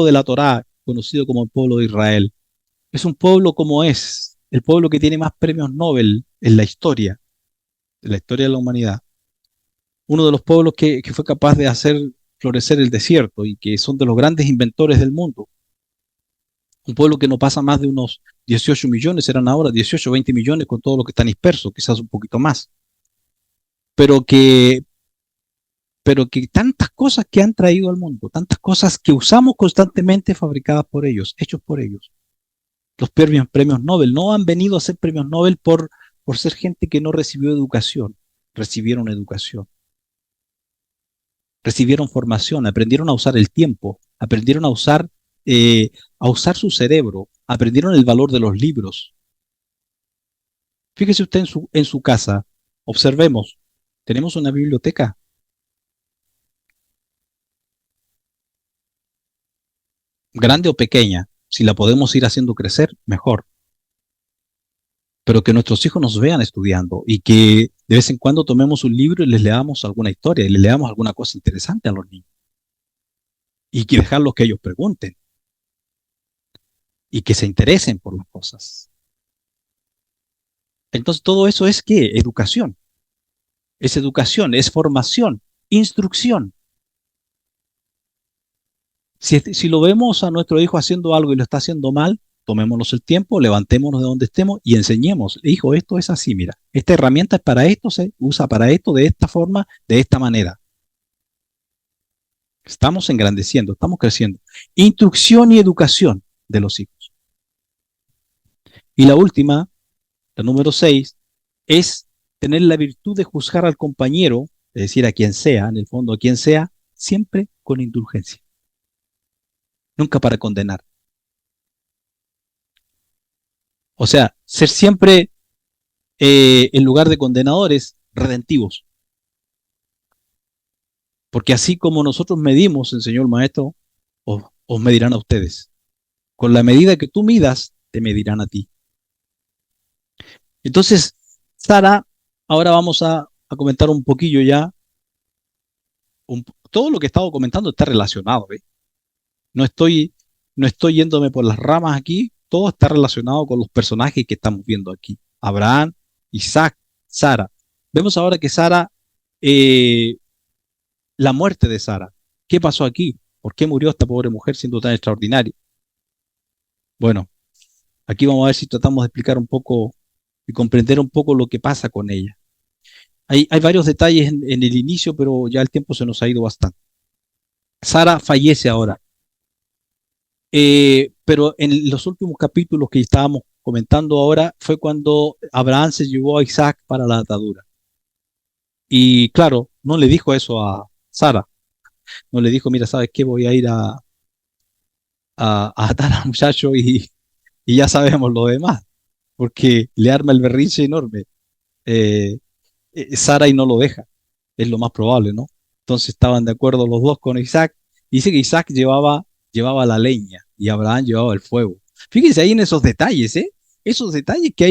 de la Torá, conocido como el pueblo de Israel, es un pueblo como es, el pueblo que tiene más premios Nobel en la historia de la humanidad. Uno de los pueblos que fue capaz de hacer florecer el desierto y que son de los grandes inventores del mundo. Un pueblo que no pasa más de unos 18 millones, serán ahora 18 o 20 millones con todo lo que están dispersos, quizás un poquito más. Pero que, pero que tantas cosas que han traído al mundo, tantas cosas que usamos constantemente fabricadas por ellos, hechos por ellos. Los premios Nobel no han venido a ser premios Nobel por ser gente que no recibió educación, recibieron educación, recibieron formación, aprendieron a usar el tiempo, aprendieron a usar su cerebro, aprendieron el valor de los libros. Fíjese usted en su casa, observemos, tenemos una biblioteca, grande o pequeña, si la podemos ir haciendo crecer, mejor, pero que nuestros hijos nos vean estudiando y que de vez en cuando tomemos un libro y les leamos alguna historia y les leamos alguna cosa interesante a los niños y que dejarlos que ellos pregunten y que se interesen por las cosas. Entonces todo eso es ¿qué? Educación, es formación, instrucción. Si lo vemos a nuestro hijo haciendo algo y lo está haciendo mal, tomémonos el tiempo, levantémonos de donde estemos y enseñemos. Hijo, esto es así, mira, esta herramienta es para esto, se usa para esto, de esta forma, de esta manera. Estamos engrandeciendo, estamos creciendo. Instrucción y educación de los hijos. Y la última, la número 6, es tener la virtud de juzgar al compañero, es decir, a quien sea, en el fondo a quien sea, siempre con indulgencia, nunca para condenar. O sea, ser siempre, en lugar de condenadores, redentivos. Porque así como nosotros medimos, enseñó el maestro, os medirán a ustedes. Con la medida que tú midas, te medirán a ti. Entonces, Sara, ahora vamos a comentar un poquillo ya. Todo lo que he estado comentando está relacionado, ¿ve? No estoy, no estoy yéndome por las ramas aquí, todo está relacionado con los personajes que estamos viendo aquí. Abraham, Isaac, Sara. Vemos ahora que Sara, eh, la muerte de Sara. ¿Qué pasó aquí? ¿Por qué murió esta pobre mujer siendo tan extraordinaria? Bueno, aquí vamos a ver si tratamos de explicar un poco y comprender un poco lo que pasa con ella. Hay varios detalles en el inicio, pero ya el tiempo se nos ha ido bastante. Sara fallece ahora. Pero en los últimos capítulos que estábamos comentando ahora fue cuando Abraham se llevó a Isaac para la atadura. Y claro, no le dijo eso a Sara, no le dijo, mira, ¿sabes qué? Voy a ir a atar al muchacho y ya sabemos lo demás, porque le arma el berrinche enorme. Eh, Sara y no lo deja, es lo más probable, ¿no? Entonces estaban de acuerdo los dos con Isaac. Dice que Isaac llevaba la leña y Abraham llevaba el fuego. Fíjense ahí en esos detalles, ¿eh? Esos detalles que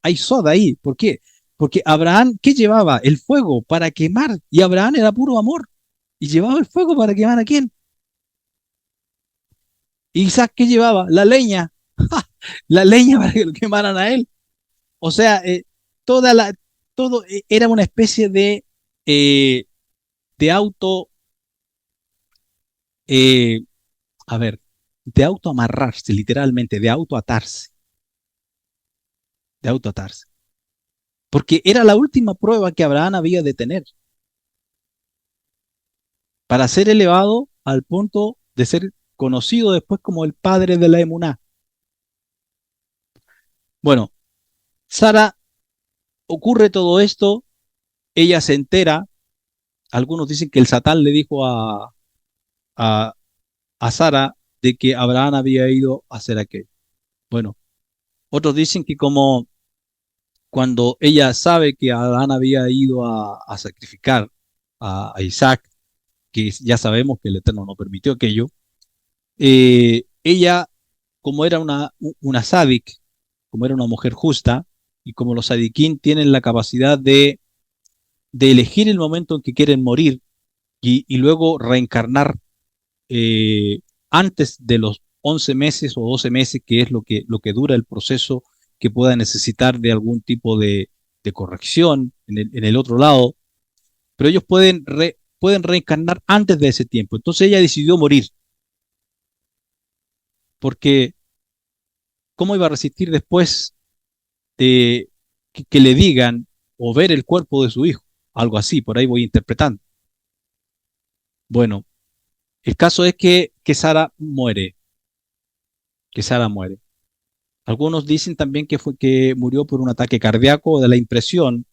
hay soda ahí. ¿Por qué? Porque Abraham, ¿qué llevaba? El fuego para quemar. Y Abraham era puro amor. Y llevaba el fuego para quemar a quién. ¿Y Isaac qué llevaba? La leña. La leña para que lo quemaran a él. O sea, toda la, todo era una especie eh, de auto, eh, a ver, de auto amarrarse, literalmente, de auto atarse. Porque era la última prueba que Abraham había de tener para ser elevado al punto de ser conocido después como el padre de la emuná. Bueno, Sara, ocurre todo esto, ella se entera, algunos dicen que el Satán le dijo a, a Sara de que Abraham había ido a hacer aquello. Bueno, otros dicen que como cuando ella sabe que Abraham había ido a sacrificar a Isaac, que ya sabemos que el Eterno no permitió aquello, ella, como era una sádic, como era una mujer justa, y como los sadiquín tienen la capacidad de elegir el momento en que quieren morir y luego reencarnar eh, antes de los 11 meses o 12 meses, que es lo que dura el proceso que pueda necesitar de algún tipo de corrección en el otro lado, pero ellos pueden reencarnar antes de ese tiempo. Entonces ella decidió morir, porque ¿cómo iba a resistir después que le digan o ver el cuerpo de su hijo? Algo así, por ahí voy interpretando. Bueno, el caso es que Sara muere, que Sara muere. Algunos dicen también que fue que murió por un ataque cardíaco de la impresión,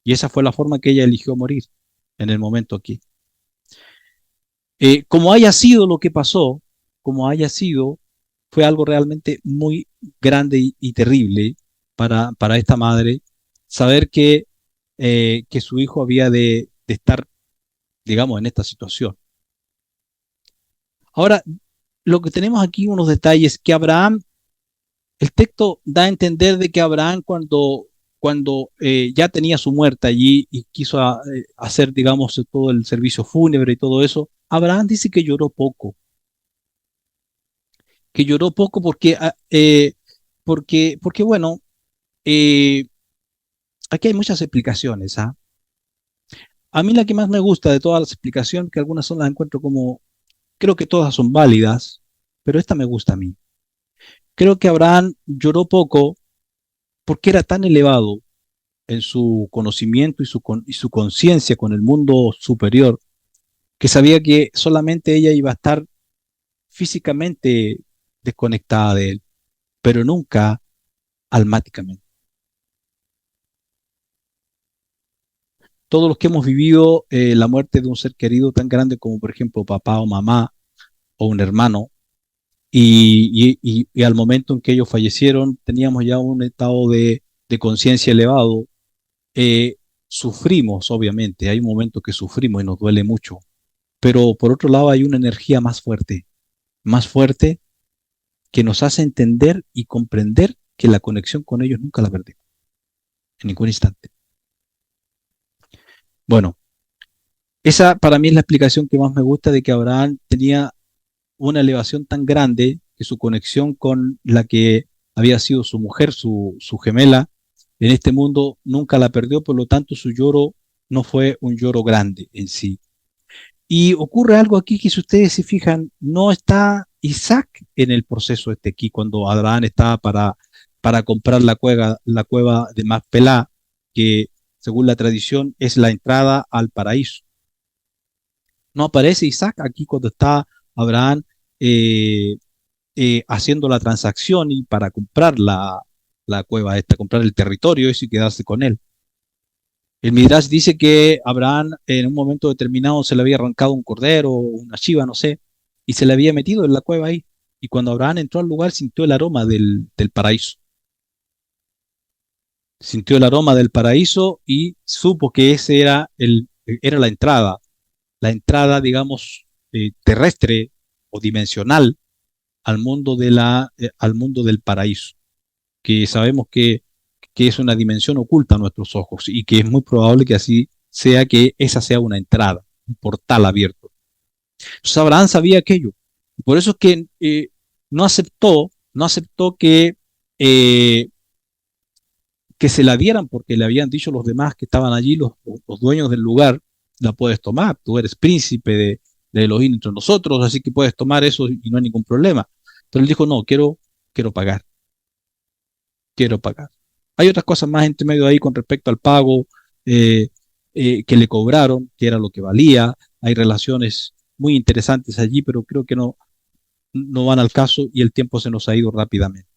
y esa fue la forma que ella eligió morir en el momento aquí. Como haya sido lo que pasó, como haya sido, fue algo realmente muy grande y terrible para esta madre saber que su hijo había de estar, digamos, en esta situación. Ahora, lo que tenemos aquí, unos detalles, que Abraham, el texto da a entender de que Abraham cuando ya tenía su muerte allí y quiso hacer, digamos, todo el servicio fúnebre y todo eso, Abraham dice que lloró poco porque bueno, eh, aquí hay muchas explicaciones, ¿ah? A mí la que más me gusta de todas las explicaciones, que algunas son las encuentro como, creo que todas son válidas, pero esta me gusta a mí. Creo que Abraham lloró poco porque era tan elevado en su conocimiento y su conciencia con el mundo superior, que sabía que solamente ella iba a estar físicamente desconectada de él, pero nunca almáticamente. Todos los que hemos vivido la muerte de un ser querido tan grande como por ejemplo papá o mamá o un hermano, y al momento en que ellos fallecieron teníamos ya un estado de conciencia elevado, eh, sufrimos obviamente, hay un momento que sufrimos y nos duele mucho, pero por otro lado hay una energía más fuerte que nos hace entender y comprender que la conexión con ellos nunca la perdimos, en ningún instante. Bueno, esa para mí es la explicación que más me gusta de que Abraham tenía una elevación tan grande que su conexión con la que había sido su mujer, su gemela, en este mundo nunca la perdió, por lo tanto su lloro no fue un lloro grande en sí. Y ocurre algo aquí que si ustedes se fijan, no está Isaac en el proceso este aquí, cuando Abraham estaba para comprar la cueva de Macpelá, que según la tradición es la entrada al paraíso. No aparece Isaac aquí cuando está Abraham eh, haciendo la transacción y para comprar la cueva esta, comprar el territorio ese y quedarse con él. El Midrash dice que Abraham en un momento determinado se le había arrancado un cordero o una chiva, no sé, y se le había metido en la cueva ahí. Y cuando Abraham entró al lugar sintió el aroma del paraíso. Sintió el aroma del paraíso y supo que ese era la entrada, digamos, terrestre o dimensional al mundo del paraíso, que sabemos que es una dimensión oculta a nuestros ojos y que es muy probable que así sea, que esa sea una entrada, un portal abierto. Entonces Abraham sabía aquello. Por eso es que no aceptó eh, que se la dieran porque le habían dicho los demás que estaban allí, los dueños del lugar, la puedes tomar, tú eres príncipe de Elohim entre nosotros, así que puedes tomar eso y no hay ningún problema. Pero él dijo, no, quiero pagar, quiero pagar. Hay otras cosas más entre medio ahí con respecto al pago eh, que le cobraron, que era lo que valía. Hay relaciones muy interesantes allí, pero creo que no van al caso y el tiempo se nos ha ido rápidamente.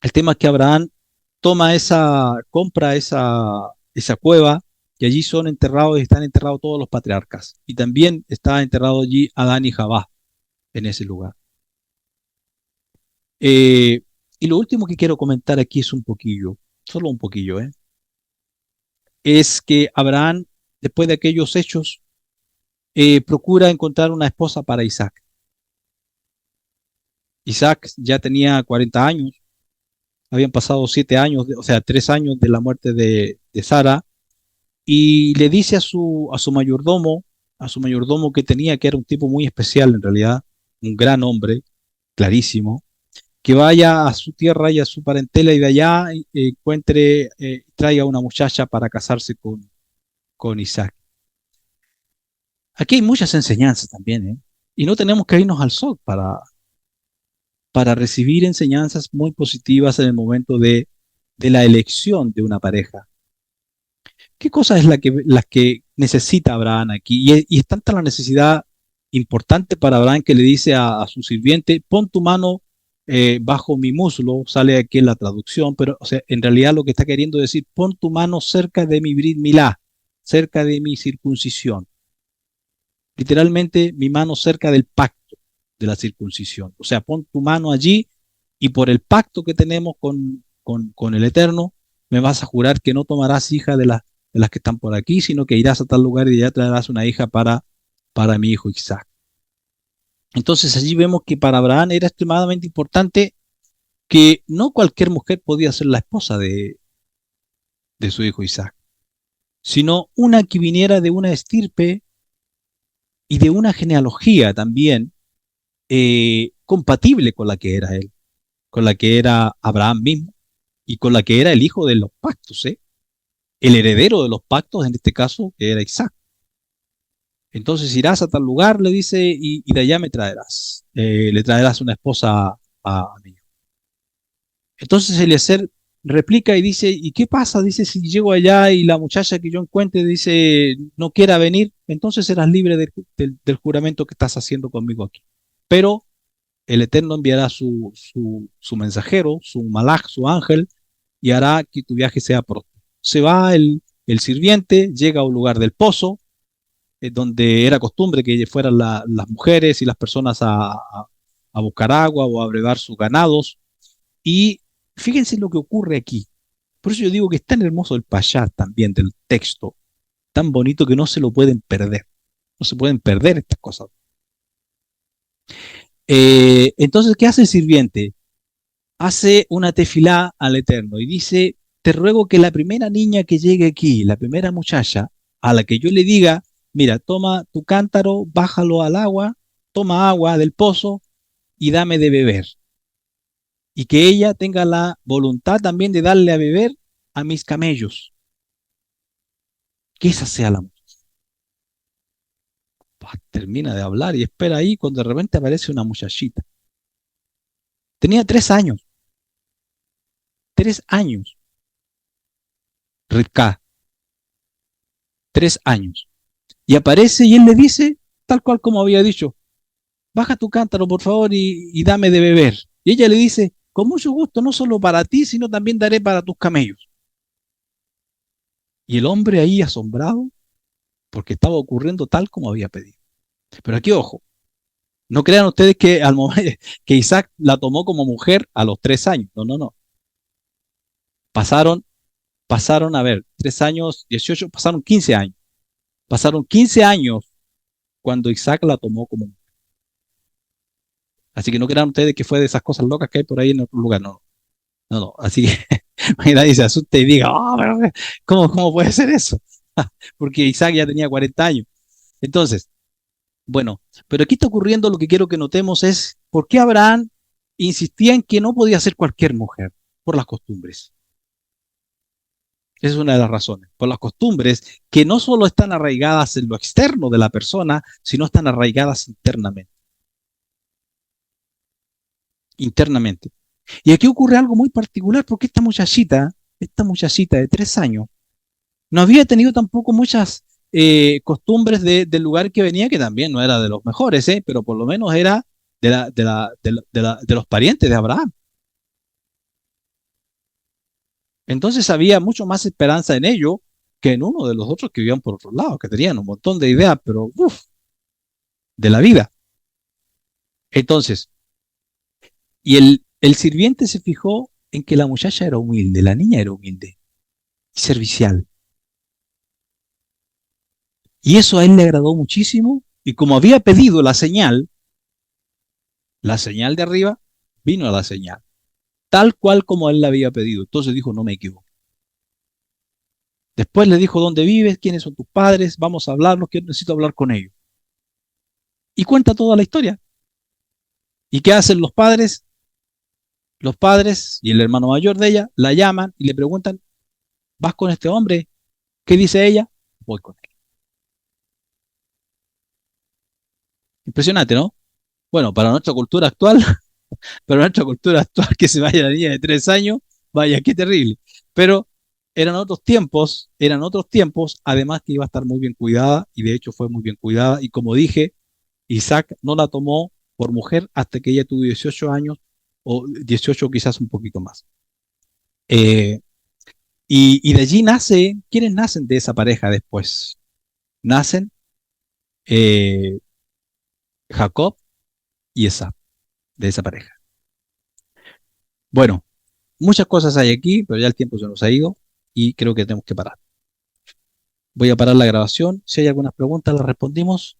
El tema es que Abraham compra esa cueva, y allí son enterrados y están enterrados todos los patriarcas. Y también está enterrado allí Adán y Jabá en ese lugar. Eh, y lo último que quiero comentar aquí es un poquillo, solo un poquillo, es que Abraham, después de aquellos hechos, procura encontrar una esposa para Isaac. Isaac ya tenía 40 años, habían pasado 7 años, o sea, 3 años de la muerte de Sara, y le dice a su mayordomo que tenía, que era un tipo muy especial en realidad, un gran hombre, clarísimo, que vaya a su tierra y a su parentela y de allá traiga una muchacha para casarse con Isaac. Aquí hay muchas enseñanzas también, ¿eh? Y no tenemos que irnos al sol para recibir enseñanzas muy positivas en el momento de la elección de una pareja. ¿Qué cosa es la que necesita Abraham aquí? Y es tanta la necesidad importante para Abraham que le dice a su sirviente, pon tu mano bajo mi muslo, sale aquí en la traducción, pero o sea, en realidad lo que está queriendo decir, pon tu mano cerca de mi Brit Milá, cerca de mi circuncisión. Literalmente mi mano cerca del pacto de la circuncisión. O sea, pon tu mano allí y por el pacto que tenemos con el Eterno, me vas a jurar que no tomarás hija de las que están por aquí, sino que irás a tal lugar y ya traerás una hija para mi hijo Isaac. Entonces allí vemos que para Abraham era extremadamente importante que no cualquier mujer podía ser la esposa de su hijo Isaac, sino una que viniera de una estirpe y de una genealogía también compatible con la que era él, con la que era Abraham mismo y con la que era el hijo de los pactos, ¿eh? El heredero de los pactos, en este caso, que era Isaac. Entonces irás a tal lugar, le dice, y de allá me traerás. Le traerás una esposa a mí. Entonces Eliezer replica y dice, ¿y qué pasa? Dice, si llego allá y la muchacha que yo encuentre dice, no quiera venir, entonces serás libre del juramento que estás haciendo conmigo aquí. Pero el Eterno enviará su mensajero, su malach, su ángel, y hará que tu viaje sea próspero. Se va el sirviente, llega a un lugar del pozo, donde era costumbre que fueran las mujeres y las personas a buscar agua o a brevar sus ganados. Y fíjense lo que ocurre aquí. Por eso yo digo que es tan hermoso el payá también del texto, tan bonito que no se lo pueden perder. No se pueden perder estas cosas. Entonces, ¿qué hace el sirviente? Hace una tefilá al Eterno y dice, te ruego que la primera niña que llegue aquí, la primera muchacha, a la que yo le diga, mira, toma tu cántaro, bájalo al agua, toma agua del pozo y dame de beber. Y que ella tenga la voluntad también de darle a beber a mis camellos. Que esa sea la muchacha. Termina de hablar y espera ahí cuando de repente aparece una muchachita. Tenía 3 años, 3 años, Rivka, 3 años. Y aparece y él le dice, tal cual como había dicho, baja tu cántaro por favor y dame de beber. Y ella le dice, con mucho gusto, no solo para ti, sino también daré para tus camellos. Y el hombre ahí asombrado, porque estaba ocurriendo tal como había pedido. Pero aquí ojo, no crean ustedes que al momento que Isaac la tomó como mujer a los 3 años. No, no, no. Pasaron, pasaron, a ver, 3 años, 18, pasaron 15 años. Pasaron 15 años cuando Isaac la tomó como mujer. Así que no crean ustedes que fue de esas cosas locas que hay por ahí en otro lugar. No, no, no. Así que nadie se asuste y diga, oh, pero, ¿cómo puede ser eso? Porque Isaac ya tenía 40 años. Entonces, bueno, pero aquí está ocurriendo lo que quiero que notemos es por qué Abraham insistía en que no podía ser cualquier mujer, por las costumbres. Esa es una de las razones, por las costumbres que no solo están arraigadas en lo externo de la persona, sino están arraigadas internamente. Internamente. Y aquí ocurre algo muy particular porque esta muchachita de 3 años, no había tenido tampoco muchas costumbres del lugar que venía, que también no era de los mejores, pero por lo menos era de los parientes de Abraham. Entonces había mucho más esperanza en ello que en uno de los otros que vivían por otro lado, que tenían un montón de ideas, pero uf, de la vida. Entonces, y el sirviente se fijó en que la muchacha era humilde, la niña era humilde y servicial. Y eso a él le agradó muchísimo. Y como había pedido la señal de arriba, vino a la señal, tal cual como él la había pedido. Entonces dijo, no me equivoco. Después le dijo, ¿dónde vives? ¿Quiénes son tus padres? Vamos a hablarnos, que necesito hablar con ellos. Y cuenta toda la historia. ¿Y qué hacen los padres? Los padres y el hermano mayor de ella la llaman y le preguntan, ¿vas con este hombre? ¿Qué dice ella? Voy con él. Impresionante, ¿no? Bueno, para nuestra cultura actual, para nuestra cultura actual, que se vaya la niña de 3 años, vaya, qué terrible. Pero eran otros tiempos, además que iba a estar muy bien cuidada, y de hecho fue muy bien cuidada, y como dije, Isaac no la tomó por mujer hasta que ella tuvo 18 años, o 18 quizás un poquito más. Eh, y de allí nace, ¿quiénes nacen de esa pareja después? Nacen eh, Jacob y Esab, de esa pareja. Bueno, muchas cosas hay aquí, pero ya el tiempo se nos ha ido y creo que tenemos que parar. Voy a parar la grabación. Si hay algunas preguntas, las respondimos.